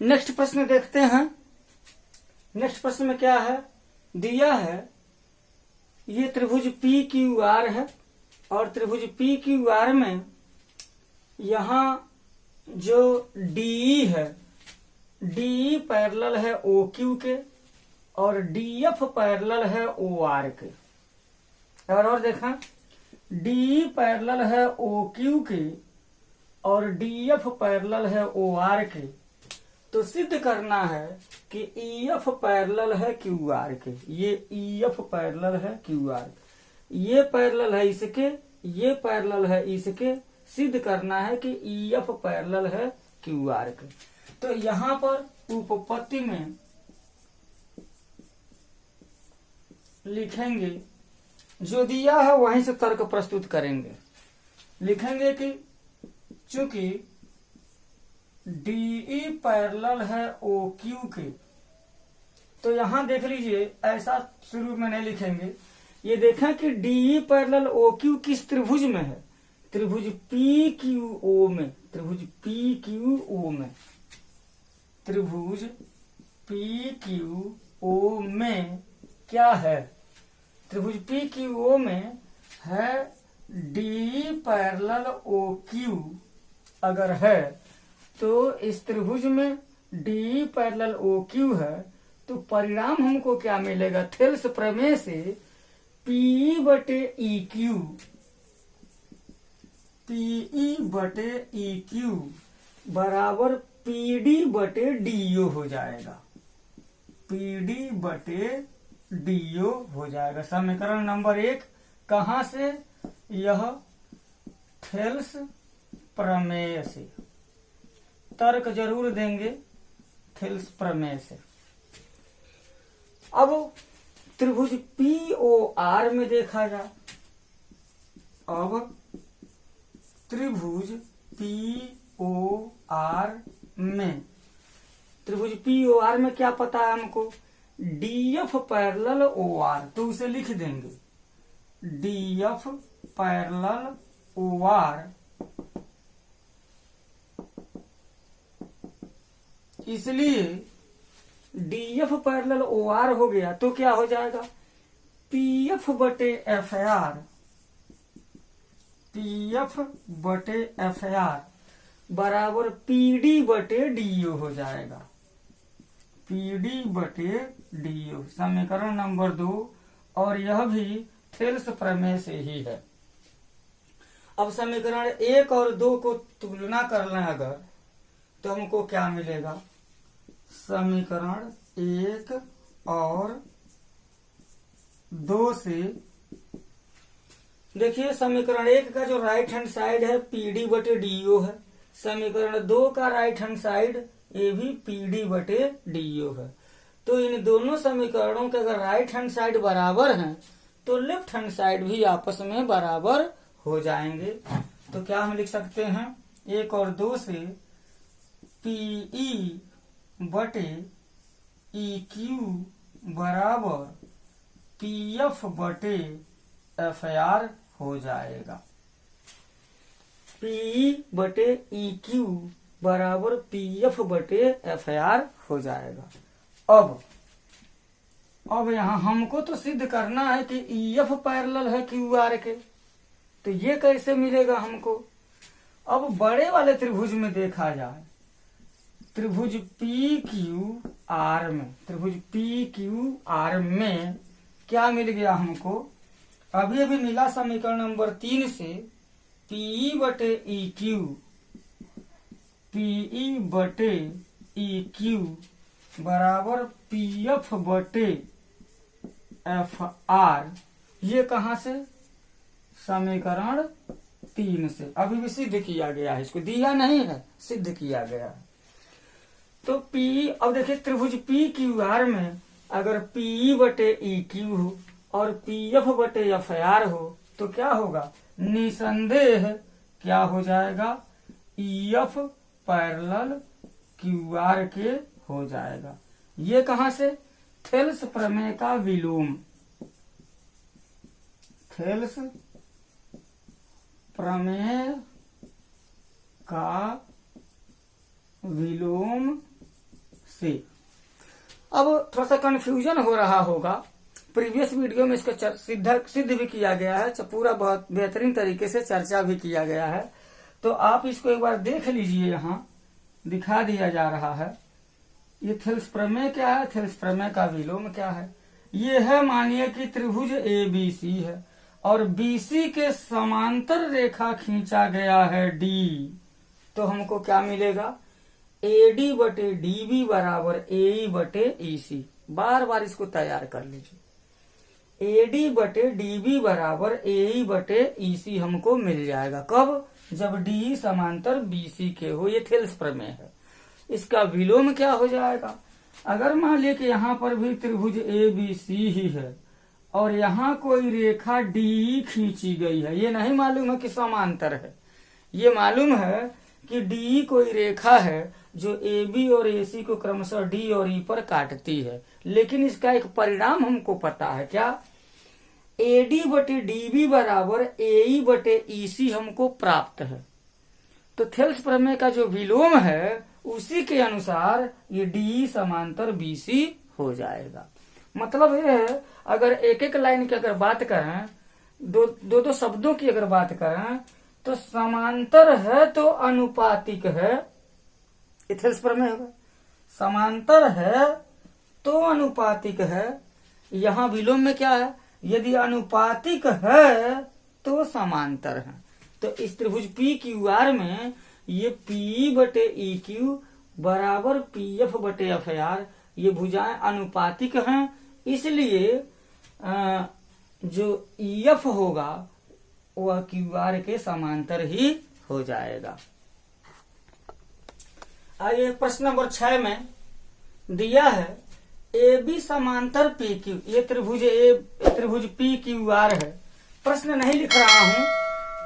Next प्रश्न देखते हैं। नेक्स्ट प्रश्न में क्या है, दिया है ये त्रिभुज पी क्यू आर है और त्रिभुज पी क्यू आर में यहाँ जो डीई है, डीई पैरेलल है ओ क्यू के और डीएफ पैरेलल है ओ आर के। और देखा, डीई पैरेलल है ओ क्यू के और डीएफ पैरेलल है ओ आर के, तो सिद्ध करना है कि ईएफ पैरेलल है क्यू आर के। ये ईएफ पैरेलल है क्यू आर, ये पैरेलल है इसके, ये पैरेलल है इसके। सिद्ध करना है कि ईएफ पैरेलल है क्यू आर के। तो यहां पर उपपत्ति में लिखेंगे, जो दिया है वहीं से तर्क प्रस्तुत करेंगे। लिखेंगे कि चूंकि डीई पैरेलल है ओ क्यू के, तो यहां देख लीजिए, ऐसा शुरू में नहीं लिखेंगे। ये देखें कि डीई पैरेलल ओ क्यू किस त्रिभुज में है, त्रिभुज पी क्यू ओ में, त्रिभुज पी क्यू ओ में, त्रिभुज पी क्यू ओ में क्या है, त्रिभुज पी क्यू ओ में है डी पैरेलल ओ क्यू। अगर है तो इस त्रिभुज में डी पैरेलल ओ क्यू है, तो परिणाम हमको क्या मिलेगा, थेल्स प्रमेय से पी बटे ई क्यू, पीई बटे ई क्यू बराबर पीडी बटे डीओ हो जाएगा, पीडी बटे डीओ हो जाएगा। समीकरण नंबर 1 कहां से, यह थेल्स प्रमेय से। तर्क जरूर देंगे थेल्स प्रमेय से। अब त्रिभुज पी ओ आर में देखा जाए, अब त्रिभुज पी ओ आर में, त्रिभुज पी ओ आर में क्या पता है हमको, डीएफ पैरेलल ओ आर, तो उसे लिख देंगे डीएफ पैरेलल ओ आर। इसलिए डीएफ पैरेलल ओ आर हो गया तो क्या हो जाएगा, पीएफ बटे एफ आर, पीएफ बटे एफ आर बराबर पीडी बटे डीओ हो जाएगा, पीडी बटे डीओ। समीकरण नंबर 2, और यह भी थेल्स प्रमेय से ही है। अब समीकरण 1 और 2 को तुलना कर लें अगर, तो हमको क्या मिलेगा, समीकरण 1 और 2 से देखिए, समीकरण 1 का जो राइट हैंड साइड है पीडी बटे डीओ है, समीकरण 2 का राइट हैंड साइड ये भी पीडी बटे डीओ है। तो इन दोनों समीकरणों के अगर राइट हैंड साइड बराबर हैं तो लेफ्ट हैंड साइड भी आपस में बराबर हो जाएंगे। तो क्या हम लिख सकते हैं, 1 और 2 से पीई बटे ई क्यू बराबर पीएफ बटे एफ आर हो जाएगा, पीई बटे ई क्यू बराबर पीएफ बटे एफ आर हो जाएगा। अब यहाँ हमको तो सिद्ध करना है कि ईएफ पैरेलल है क्यू आर के, तो ये कैसे मिलेगा हमको। अब बड़े वाले त्रिभुज में देखा जाए, त्रिभुज पी क्यू आर में, त्रिभुज पी क्यू आर में क्या मिल गया हमको, अभी अभी मिला समीकरण नंबर 3 से, पीई बटे ई क्यू, पीई बटे ई क्यू बराबर पीएफ बटे एफ आर। ये कहां से, समीकरण 3 से। अभी भी सिद्ध किया गया है, इसको दिया नहीं है, सिद्ध किया गया है। तो पी, अब देखिए त्रिभुज पी क्यू आर में अगर पीई बटे ई क्यू हो और पीएफ बटे एफ आर हो तो क्या होगा, निसंदेह क्या हो जाएगा, ईएफ पैरेलल क्यू आर के हो जाएगा। ये कहां से, थेल्स प्रमेय का विलोम, थेल्स प्रमेय का विलोम से। अब थोड़ा सा कंफ्यूजन हो रहा होगा, प्रीवियस वीडियो में इसका सिद्ध भी किया गया है, पूरा बहुत बेहतरीन तरीके से चर्चा भी किया गया है। तो आप इसको एक बार देख लीजिए, यहाँ दिखा दिया जा रहा है। ये थेल्स प्रमेय क्या है, थेल्स प्रमेय का विलोम क्या है। ये है, मानिए कि त्रिभुज ABC है और BC के समांतर रेखा खींचा गया है D, तो हमको क्या मिलेगा, AD बटे DB बराबर AE बटे EC। बार बार इसको तैयार कर लीजिए। AD बटे DB बराबर AE बटे EC हमको मिल जाएगा। कब, जब DE समांतर BC के हो। ये थेल्स प्रमेय है। इसका विलोम क्या हो जाएगा, अगर मान लिया कि यहाँ पर भी त्रिभुज ABC ही है और यहाँ कोई रेखा DE खींची गई है, ये नहीं मालूम है कि समांतर है, ये मालूम है कि DE कोई रेखा है जो AB और AC को क्रमशः D और E पर काटती है। लेकिन इसका एक परिणाम हमको पता है, क्या, AD बटे DB बराबर AE बटे EC हमको प्राप्त है। तो थेल्स प्रमेय का जो विलोम है उसी के अनुसार ये DE समांतर BC हो जाएगा। मतलब ये है, अगर एक एक लाइन की अगर बात करें, दो शब्दों की अगर बात करें, तो समांतर है तो अनुपातिक है, ये थेल्स प्रमेय होगा। समांतर है तो अनुपातिक है। यहाँ विलोम में क्या है, यदि अनुपातिक है तो समांतर है। तो इस त्रिभुज PQR में ये PE बटे EQ बराबर PF बटे FR, ये भुजाएं अनुपातिक हैं, इसलिए जो EF होगा वह QR के समांतर ही हो जाएगा। आइए प्रश्न नंबर 6 में दिया है AB समांतर PQ, ये त्रिभुज PQR है। प्रश्न नहीं लिख रहा हूं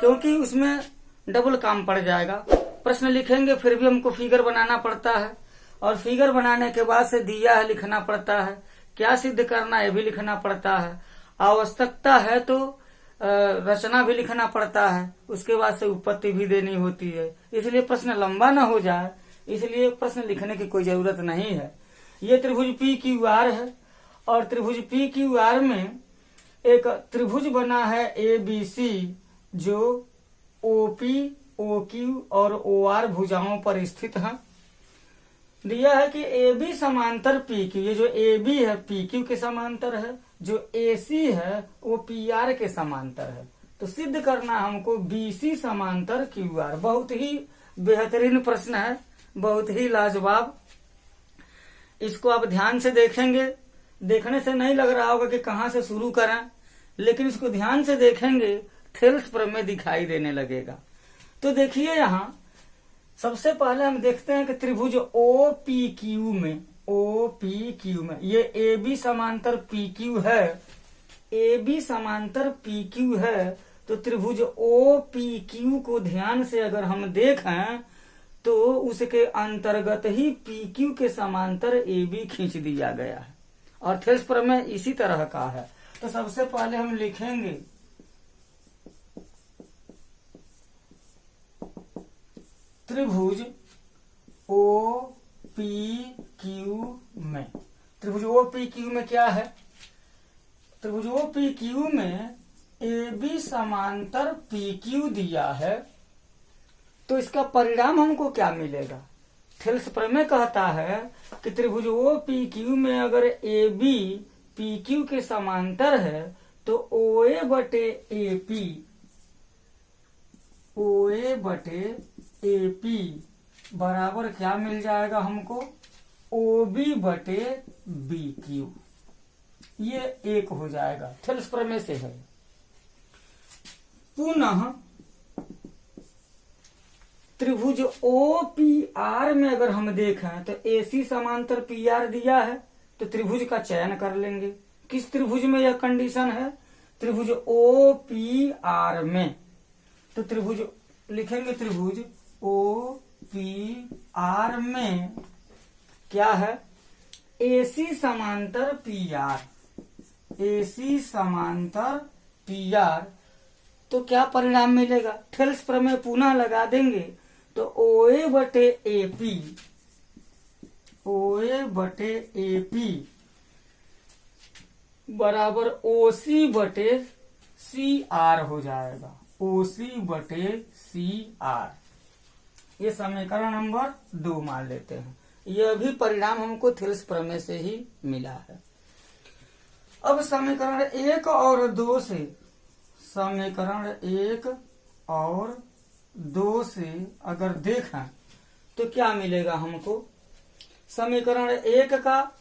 क्योंकि उसमें डबल काम पड़ जाएगा। प्रश्न लिखेंगे फिर भी हमको फिगर बनाना पड़ता है, और फिगर बनाने के बाद से दिया है लिखना पड़ता है, क्या सिद्ध करना है भी लिखना पड़ता है, आवश्यकता है तो रचना भी लिखना पड़ता है, उसके बाद से उत्पत्ति भी देनी होती है। इसलिए प्रश्न लंबा ना हो जाए, इसलिए प्रश्न लिखने की कोई जरूरत नहीं है। ये त्रिभुज PQR है और त्रिभुज PQR में एक त्रिभुज बना है ABC जो OP, OQ और OR भुजाओं पर स्थित है। दिया है कि AB समांतर PQ, ये जो AB है PQ के समांतर है, जो AC है वो PR के समांतर है। तो सिद्ध करना हमको BC समांतर QR। बहुत ही बेहतरीन प्रश्न है, बहुत ही लाजवाब। इसको आप ध्यान से देखेंगे, देखने से नहीं लग रहा होगा कि कहाँ से शुरू करें, लेकिन इसको ध्यान से देखेंगे थेल्स प्रमेय दिखाई देने लगेगा। तो देखिए यहाँ सबसे पहले हम देखते हैं कि त्रिभुज OPQ में ये AB समांतर PQ है, AB समांतर PQ है। तो त्रिभुज OPQ को ध्यान से अगर हम देखें तो उसके अंतर्गत ही PQ के समांतर AB खींच दिया गया है, और थेल्स प्रमेय इसी तरह का है। तो सबसे पहले हम लिखेंगे त्रिभुज OPQ में, त्रिभुज OPQ में क्या है, त्रिभुज OPQ में AB समांतर PQ दिया है। तो इसका परिणाम हमको क्या मिलेगा, थेल्स प्रमेय कहता है कि त्रिभुज OPQ में अगर AB PQ के समांतर है तो OA बटे AP बराबर क्या मिल जाएगा हमको, OB बटे BQ। ये एक हो जाएगा, थेल्स प्रमेय से है। पुनः त्रिभुज OPR में अगर हम देखें तो AC समांतर PR दिया है, तो त्रिभुज का चयन कर लेंगे। किस त्रिभुज में यह कंडीशन है, त्रिभुज OPR में। तो त्रिभुज लिखेंगे, त्रिभुज OPR में क्या है, AC समांतर PR, AC समांतर PR। तो क्या परिणाम मिलेगा, थेल्स प्रमेय पुनः लगा देंगे तो OA बटे AP OA बटे AP बराबर OC बटे CR हो जाएगा। OC बटे CR, ये समीकरण नंबर 2 मान लेते हैं। यह भी परिणाम हमको थेल्स प्रमेय से ही मिला है। अब समीकरण 1 और 2 से, समीकरण 1 और 2 से अगर देखें तो क्या मिलेगा हमको। समीकरण 1 का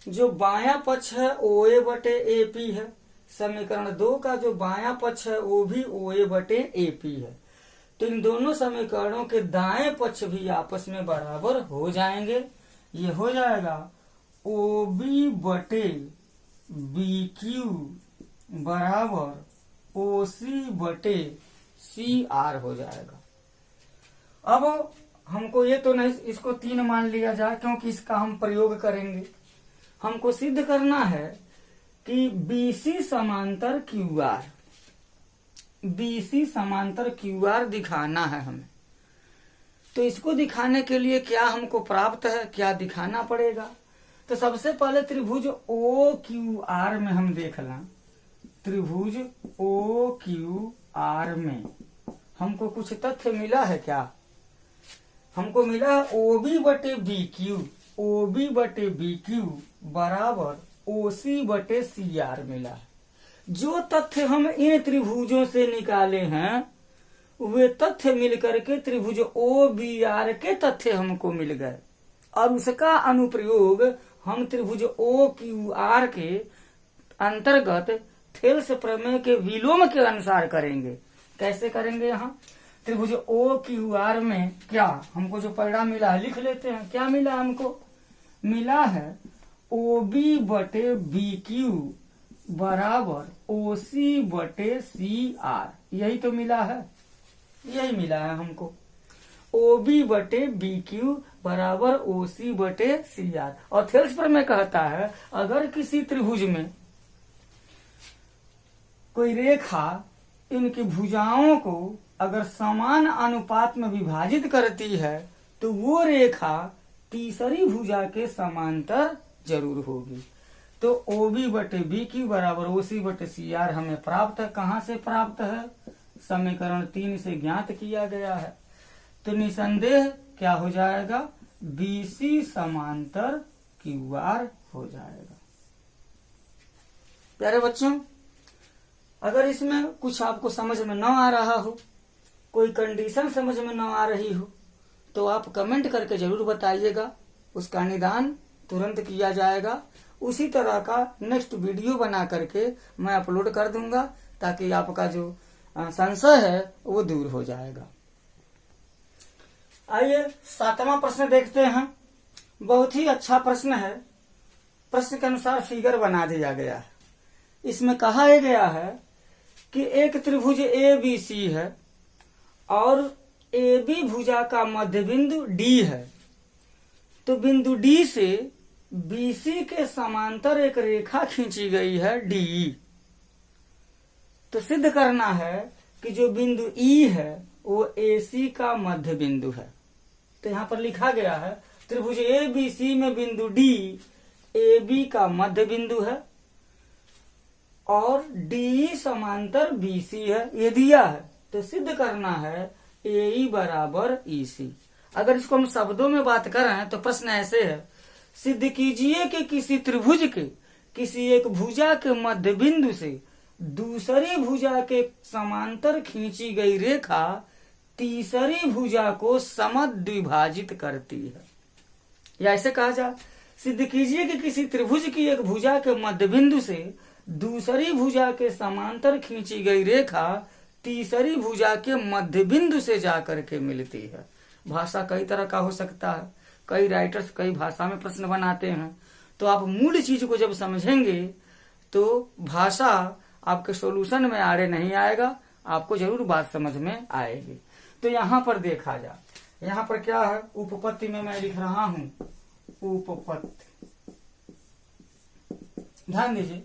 जो बायां पक्ष है OA बटे AP है, समीकरण 2 का जो बायां पक्ष है वो भी OA बटे AP है। तो इन दोनों समीकरणों के दाएं पक्ष भी आपस में बराबर हो जाएंगे। ये हो जाएगा OB बटे BQ बराबर OC बटे CR हो जाएगा। अब हमको ये तो नहीं, इसको 3 मान लिया जाए क्योंकि इसका हम प्रयोग करेंगे। हमको सिद्ध करना है कि BC समांतर QR, BC समांतर QR दिखाना है हमें। तो इसको दिखाने के लिए क्या हमको प्राप्त है, क्या दिखाना पड़ेगा। तो सबसे पहले त्रिभुज OQR में हम देख लें। त्रिभुज OQR में हमको कुछ तथ्य मिला है क्या। हमको मिला है OB बटे BQ, OB बटे BQ बराबर OC बटे CR मिला है। जो तथ्य हम इन त्रिभुजों से निकाले हैं वे तथ्य मिलकर के त्रिभुज OBR के तथ्य हमको मिल गए और उसका अनुप्रयोग हम त्रिभुज OQR के अंतर्गत थेल्स प्रमेय के विलोम के अनुसार करेंगे। कैसे करेंगे। यहाँ त्रिभुज OQR में क्या हमको जो परिणाम मिला है लिख लेते हैं। क्या मिला हमको, मिला है OB बटे BQ बराबर OC बटे CR, यही तो मिला है, यही मिला है हमको। OB बटे BQ बराबर OC बटे CR। और थेल्स प्रमेय कहता है अगर किसी त्रिभुज में कोई रेखा इनकी भुजाओं को अगर समान अनुपात में विभाजित करती है तो वो रेखा तीसरी भुजा के समांतर जरूर होगी। तो OB बटे BQ बराबर OC बटे CR हमें प्राप्त है। कहाँ से प्राप्त है, समीकरण 3 से ज्ञात किया गया है। तो निसंदेह क्या हो जाएगा, BC समांतर QR हो जाएगा। प्यारे बच्चों, अगर इसमें कुछ आपको समझ में न आ रहा हो, कोई कंडीशन समझ में न आ रही हो, तो आप कमेंट करके जरूर बताइएगा। उसका निदान तुरंत किया जाएगा। उसी तरह का नेक्स्ट वीडियो बना करके मैं अपलोड कर दूंगा ताकि आपका जो संशय है वो दूर हो जाएगा। आइए 7वां प्रश्न देखते हैं। बहुत ही अच्छा प्रश्न है। प्रश्न के अनुसार फिगर बना दिया गया है। इसमें कहा गया है कि एक त्रिभुज ABC है और AB भुजा का मध्य बिंदु D है। तो बिंदु D से BC के समांतर एक रेखा खींची गई है D। तो सिद्ध करना है कि जो बिंदु E है वो AC का मध्य बिंदु है। तो यहाँ पर लिखा गया है त्रिभुज ABC में बिंदु D AB का मध्य बिंदु है और DE समांतर BC है, ये दिया है। तो सिद्ध करना है AE बराबर EC। अगर इसको हम शब्दों में बात करें तो प्रश्न ऐसे है, सिद्ध कीजिए कि किसी त्रिभुज के किसी एक भुजा के मध्य बिंदु से दूसरी भुजा के समांतर खींची गई रेखा तीसरी भुजा को समद्विभाजित करती है। या ऐसे कहा जाए, सिद्ध कीजिए कि किसी त्रिभुज की एक भुजा के मध्य बिंदु से दूसरी भुजा के समांतर खींची गई रेखा तीसरी भुजा के मध्य बिंदु से जाकर के मिलती है। भाषा कई तरह का हो सकता है। कई राइटर्स कई भाषा में प्रश्न बनाते हैं। तो आप मूल चीज को जब समझेंगे तो भाषा आपके सॉल्यूशन में आड़े नहीं आएगा, आपको जरूर बात समझ में आएगी। तो यहाँ पर देखा जाए, यहाँ पर क्या है, उपपत्ति में मैं लिख रहा हूँ उपपत्ति। ध्यान दीजिए,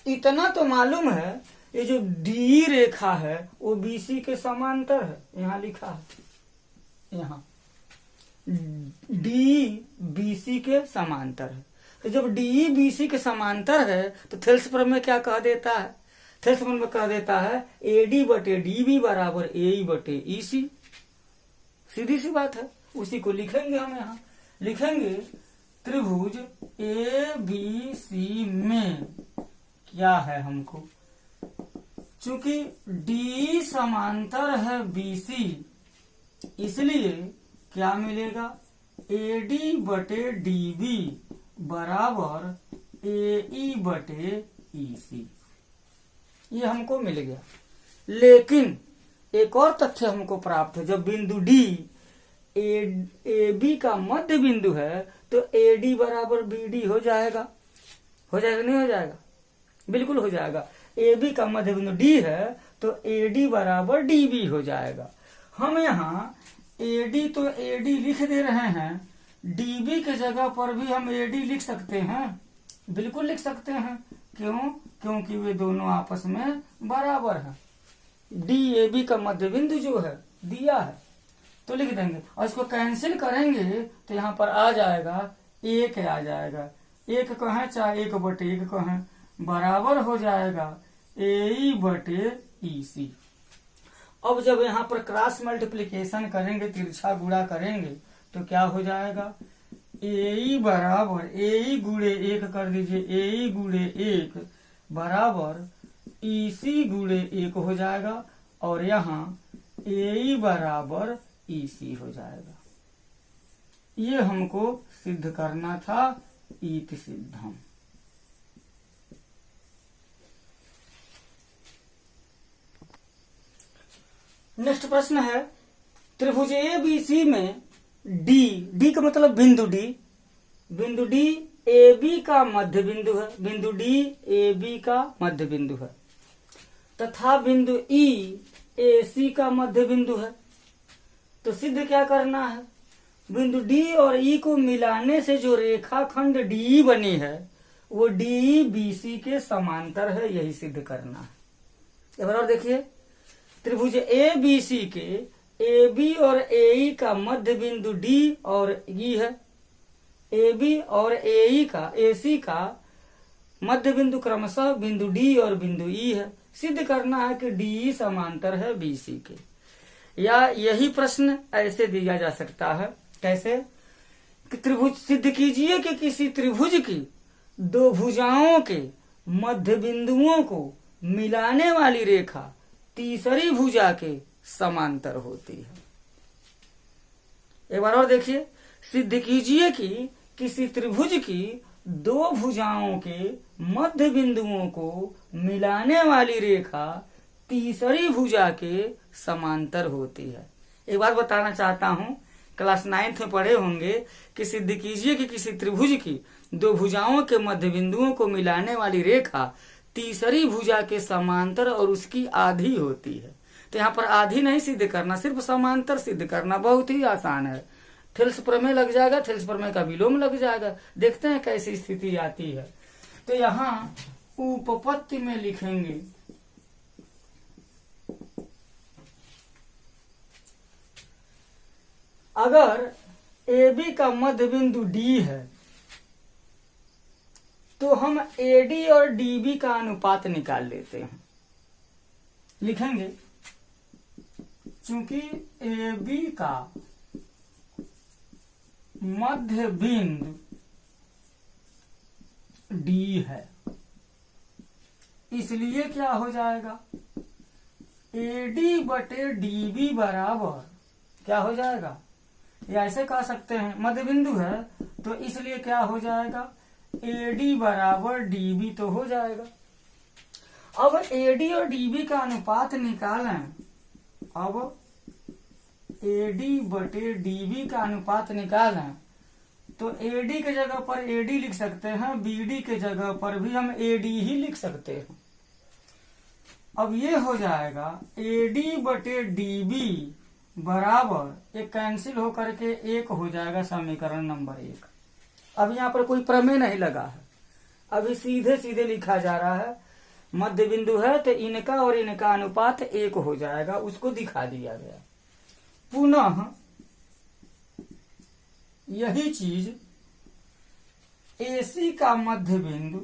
इतना तो मालूम है ये जो डी रेखा है वो BC के समांतर है। यहाँ लिखा है, यहाँ डी बीसी के समांतर है। तो जब डी बीसी के समांतर है तो थेल्स प्रमेय क्या कह देता है? थेल्स प्रमेय कह देता है एडी बटे डीबी बराबर ए बटे ईसी। सीधी सी बात है, उसी को लिखेंगे हम यहाँ। लिखेंगे त्रिभुज ए बी सी में क्या है हमको, चूंकि डी समांतर है बीसी, इसलिए क्या मिलेगा? एडी बटे डीबी बराबर ए बटे ईसी। ये हमको मिल गया। लेकिन एक और तथ्य हमको प्राप्त है, जब बिंदु डी ए बी का मध्य बिंदु है तो ए डी बराबर बी डी हो जाएगा। हो जाएगा नहीं हो जाएगा? बिल्कुल हो जाएगा। ए बी का मध्य बिंदु डी है तो ए डी बराबर डी बी हो जाएगा। हम यहाँ ए डी तो ए डी लिख दे रहे हैं, डी बी के जगह पर भी हम ए डी लिख सकते हैं। बिल्कुल लिख सकते हैं। क्यों? क्योंकि वे दोनों आपस में बराबर हैं। डी ए बी का मध्य बिंदु जो है दिया है तो लिख देंगे, और इसको कैंसिल करेंगे तो यहाँ पर आ जाएगा एक आ जाएगा। एक कहें चाहे एक बटे एक कहें, बराबर हो जाएगा ए बटे ईसी। अब जब यहाँ पर क्रॉस मल्टीप्लीकेशन करेंगे, तिरछा गुणा करेंगे, तो क्या हो जाएगा? ए बराबर ए गुणे एक कर दीजिए, ए गुणे एक बराबर ईसी गुणे एक हो जाएगा, और यहाँ ए बराबर ईसी हो जाएगा। ये हमको सिद्ध करना था, इति सिद्धम। नेक्स्ट प्रश्न है, त्रिभुज ए बी सी में डी का मतलब बिंदु डी ए बी का मध्य बिंदु है, बिंदु डी ए बी का मध्य बिंदु है, तथा बिंदु ई ए सी का मध्य बिंदु है। तो सिद्ध क्या करना है? बिंदु डी और ई को मिलाने से जो रेखाखंड डी बनी है वो डी बी सी के समांतर है, यही सिद्ध करना है। एक बार और देखिए, त्रिभुज ए बी सी के ए बी और ए ई का मध्य बिंदु डी और ई है, ए बी और ए ई का ए सी का मध्य बिंदु क्रमशः बिंदु डी और बिंदु ई है। सिद्ध करना है कि डी समांतर है बी सी के। या यही प्रश्न ऐसे दिया जा सकता है, कैसे कि त्रिभुज सिद्ध कीजिए कि किसी त्रिभुज की दो भुजाओं के मध्य बिंदुओं को मिलाने वाली रेखा तीसरी भुजा के समांतर होती है। एक बार और देखिए, सिद्ध कीजिए कि किसी त्रिभुज की दो भुजाओं के मध्य बिंदुओं को मिलाने वाली रेखा तीसरी भुजा के समांतर होती है। एक बार बताना चाहता हूँ, क्लास 9th में पढ़े होंगे कि सिद्ध कीजिए कि किसी त्रिभुज की दो भुजाओं के मध्य बिंदुओं को मिलाने वाली रेखा तीसरी भुजा के समांतर और उसकी आधी होती है। तो यहाँ पर आधी नहीं सिद्ध करना, सिर्फ समांतर सिद्ध करना, बहुत ही आसान है। थेल्स प्रमेय लग जाएगा, थेल्स प्रमेय का विलोम लग जाएगा। देखते हैं कैसी स्थिति आती है। तो यहाँ उपपत्ति में लिखेंगे अगर ए बी का मध्य बिंदु डी है तो हम एडी और डीबी का अनुपात निकाल लेते हैं। लिखेंगे चूंकि ए बी का मध्य बिंदु डी है, इसलिए क्या हो जाएगा? एडी बटे डीबी बराबर क्या हो जाएगा? या ऐसे कह सकते हैं, मध्य बिंदु है तो इसलिए क्या हो जाएगा? एडी बराबर डीबी तो हो जाएगा। अब एडी और डीबी का अनुपात निकालें। अब एडी बटे डीबी का अनुपात निकालें तो एडी के जगह पर एडी लिख सकते हैं, बीडी के जगह पर भी हम एडी ही लिख सकते हैं। अब ये हो जाएगा एडी बटे डीबी बराबर, एक कैंसिल होकर के एक हो जाएगा, समीकरण नंबर 1। अब यहाँ पर कोई प्रमेय नहीं लगा है, अभी सीधे सीधे लिखा जा रहा है। मध्य बिंदु है तो इनका और इनका अनुपात 1 हो जाएगा, उसको दिखा दिया गया। पुनः यही चीज AC का मध्य बिंदु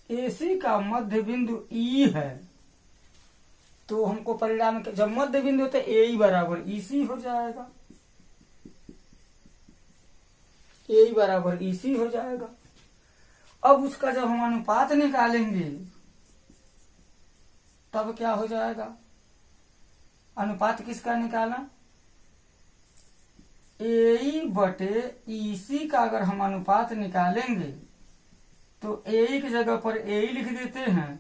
AC का मध्य बिंदु E है, तो हमको परिणाम जब मध्य बिंदु होता है AE बराबर EC हो जाएगा, AE बराबर EC हो जाएगा। अब उसका जब हम अनुपात निकालेंगे तब क्या हो जाएगा? अनुपात किसका निकाला? AE बटे EC का अगर हम अनुपात निकालेंगे तो AE की जगह पर AE लिख देते हैं,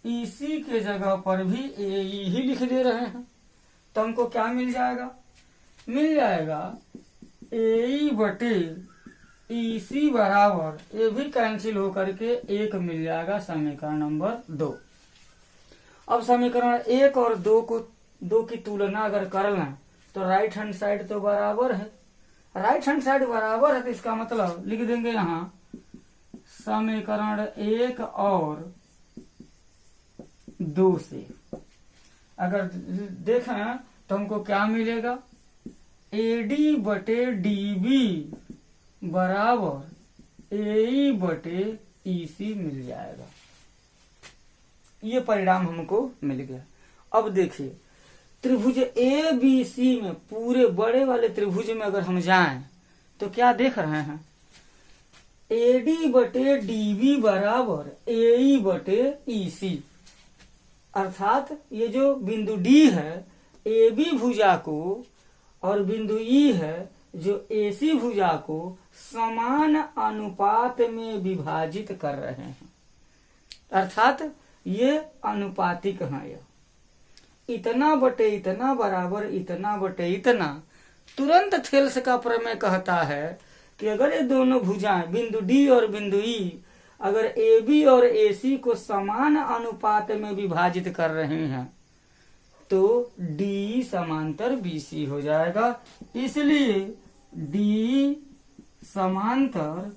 EC के जगह पर भी AE ही लिख दे रहे हैं, तो हमको क्या मिल जाएगा? मिल जाएगा AE बटे EC बराबर, ये भी कैंसिल होकर के 1 मिल जाएगा, समीकरण नंबर 2। अब समीकरण 1 और 2 की तुलना अगर कर लें तो राइट हैंड साइड तो बराबर है, राइट हैंड साइड बराबर है, तो इसका मतलब लिख देंगे यहाँ समीकरण 1 और 2 से अगर देखें तो हमको क्या मिलेगा? AD बटे DB बराबर AE बटे EC मिल जाएगा। ये परिणाम हमको मिल गया। अब देखिए त्रिभुज ABC में, पूरे बड़े वाले त्रिभुज में अगर हम जाएं तो क्या देख रहे हैं? AD बटे DB बराबर AE बटे EC, अर्थात ये जो बिंदु D है AB भुजा को और बिंदु E है जो AC भुजा को समान अनुपात में विभाजित कर रहे हैं, अर्थात ये अनुपातिक है। यह इतना बटे इतना बराबर इतना बटे इतना, तुरंत थेल्स का प्रमेय कहता है कि अगर ये दोनों भुजाएं बिंदु D और बिंदु E अगर AB और AC को समान अनुपात में विभाजित कर रहे हैं तो D समांतर BC हो जाएगा, इसलिए D समांतर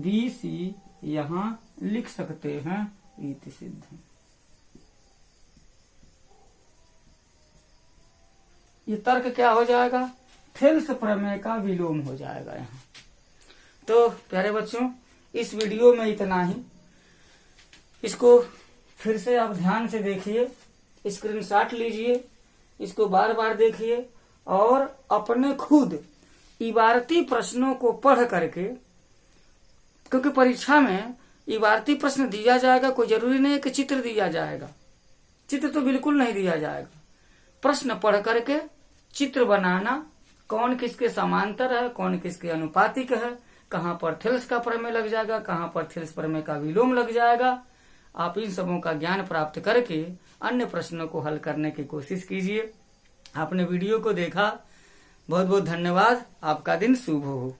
BC यहाँ लिख सकते हैं, इति सिद्ध। ये तर्क क्या हो जाएगा? थेल्स प्रमेय का विलोम हो जाएगा यहाँ। तो प्यारे बच्चों, इस वीडियो में इतना ही। इसको फिर से आप ध्यान से देखिए, स्क्रीनशॉट लीजिए, इसको बार बार देखिए और अपने खुद इबारती प्रश्नों को पढ़ करके, क्योंकि परीक्षा में इबारती प्रश्न दिया जाएगा, कोई जरूरी नहीं है कि चित्र दिया जाएगा, चित्र तो बिल्कुल नहीं दिया जाएगा। प्रश्न पढ़ करके चित्र बनाना, कौन किसके समांतर है, कौन किसके अनुपातिक है, कहाँ पर थेल्स का प्रमेय लग जाएगा, कहाँ पर थेल्स प्रमेय का विलोम लग जाएगा। आप इन सबों का ज्ञान प्राप्त करके अन्य प्रश्नों को हल करने की कोशिश कीजिए। आपने वीडियो को देखा, बहुत बहुत धन्यवाद। आपका दिन शुभ हो।